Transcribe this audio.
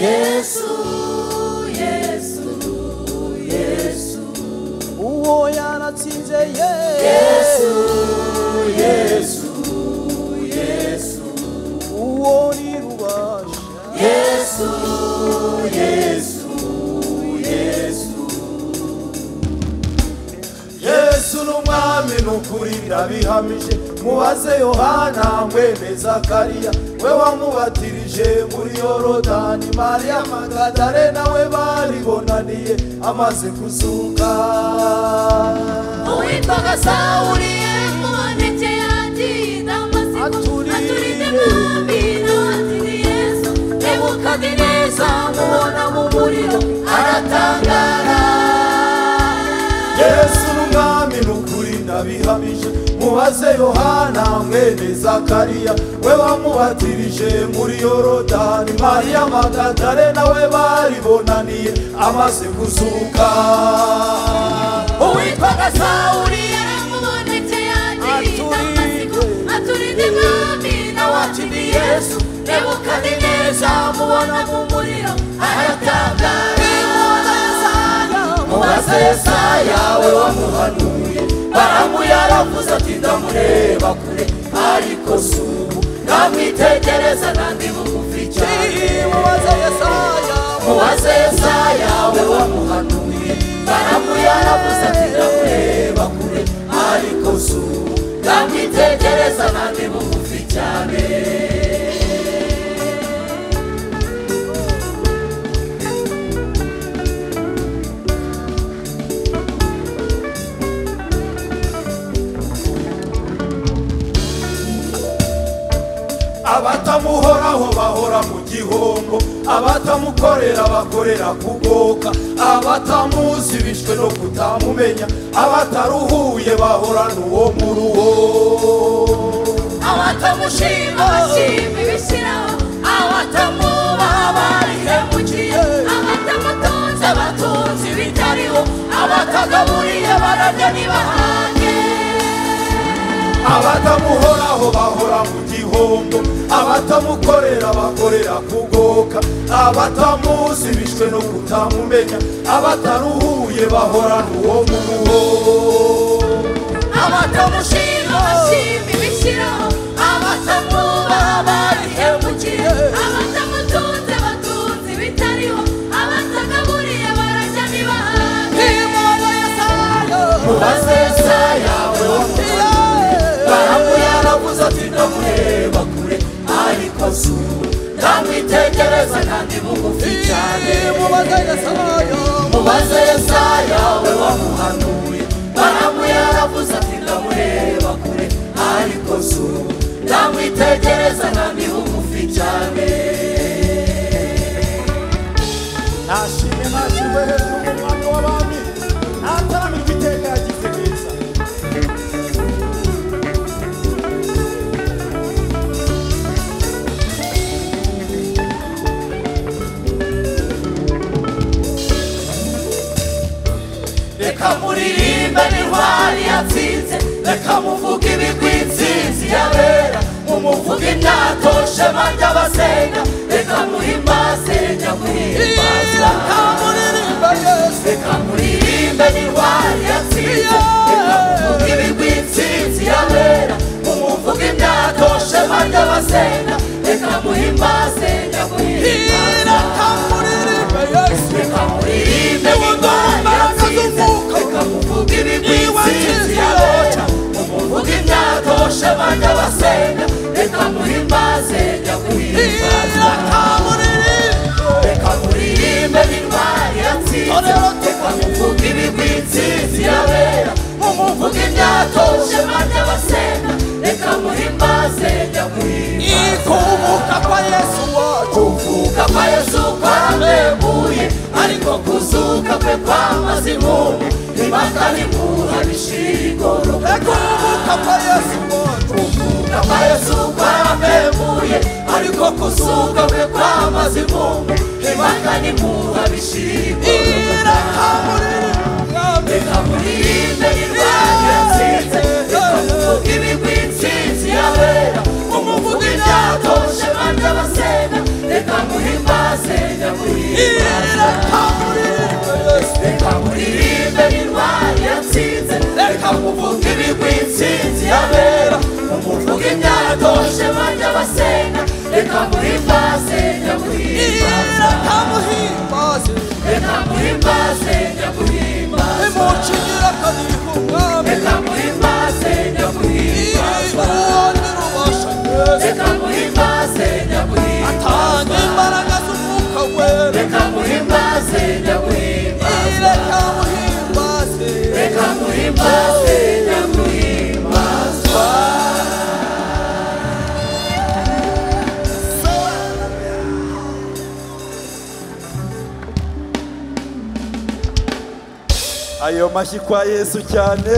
Yesu, Yesu, Yesu, uwo yaratsinze Yesu, Yesu, Yesu, uwo ni rubasha Yesu, Yesu, Yesu, Yesu n'umwami n'ukuri ndabihamije mubaze Yohana mwene Zakariya we wamubatirije muri Yorodani Mariya Magadalena we baribonaniye amaze kuzuka uwitwaga Sawuli yamuonekeye ati Damasiko aturinde mwami ati Yesu Nebukadineza mubona mu muriro aratangara Yesu n'umwami n'ukuri ndabihamije mubaze Yohana mwene Zakariya we wamubatirije muri Yorodani Mariya Magadalena we baribonaniye amaze kuzuka uwitwaga Sawuli yamuonekeye ati Damasiko aturinde mwami ati Yesu Nebukadineza mubona mu muriro aratangara mubaze Yesaya we wamuhanuye baramu yaravuze ati ndamureba kure ariko subu ndamwitegereza nandi bugufi cyane mubaze Yesaya we wamuhanuye baramu yaravuze ati ndamureba kure ariko subu ndamwitegereza nandi bugufi cyane abatamuhoraho bahora mu gihombo abatamukorera bakorera kugoka abatamuzi bishwe no kutamumenya abataruhuye bahora n'uwo mu ruho abatamushima bashima ibishyiraho abatamubaha barihemukiye abatamutunze batunze ibitariho abatagaburiye bararya ntibahage abatamuhoraho bahora mu gihombo abatamukorera bakorera kugoka abatamuzi bishwe no kutamumenya abataruhuye bahora n'uwo mu ruho abatamushima bashima ibishyiraho abatamubaha barihemukiye abatamutunze batunze ibitariho abatagaburiye bararya ntibahage mubaze Yesaya we baramu yaravuze ati ndamureba kure ariko subu ndamwitegereza kandi bugufi cyane mubaze Yesaya we wamuhanuye baramu yaravuze ati ndamureba kure ariko subu ndamwitegereza kandi bugufi cyane nashime nashime hejuru umwami w'abami nataramira igitega yagize neza reka muririmbe n'intwari yatsinze reka muvuge ibigwi intsinzi yabera mumuvuge imyato shema ry'abasenga reka muhimbaze nyamuhimbaza reka muririmbe n'intwari yatsinze reka muvuge ibigwi intsinzi yabera mumuvuge imyato shema ry'abasenga reka muhimbaze nyamuhimbaza reka muririmbe n'intwari yatsinze reka muvuge ibigwi intsinzi yabera mumuvuge imyato shema ry'abasenga reka muhimbaze nyamuhimbaza reka muririmbe n'intwari yatsinze reka muvuge ibigwi intsinzi yabera mumuvuge imyato shema ry'abasenga reka muhimbaze nyamuhimbaza kuvuka kwa Yesu wacu kuvuka kwa Yesu kwaramweguye ariko kuzuka kwe kwamaze impumu impaka n'imuha bishira igororoka kuvuka kwa Yesu wacu kuvuka kwa Yesu kwaramweguye ariko kuzuka kwe kwamaze impumu impaka n'imuha bishira igororoka reka muririmbe n'intwari yatsinze reka muvuge ibigwi intsinzi yabera mumuvuge imyato shema ry'abasenga reka muhimbaze muvuga ibigwi intsinzi yabera umuvuga imyatoshe bajya basenga reka muhimbaze nyamuhimbaza reka muhimbaze nyamuhimbaza imucingira akadiho umwami reka muhimbaze nyamuhimbaza reka muhimbaze nyamuhimbaza atanga imbaraga z'umwuka wera reka muhimbaze nyamuhimbaza reka muhimbaze nyamuhimbaza ayo mashyi kwa Yesu cyane.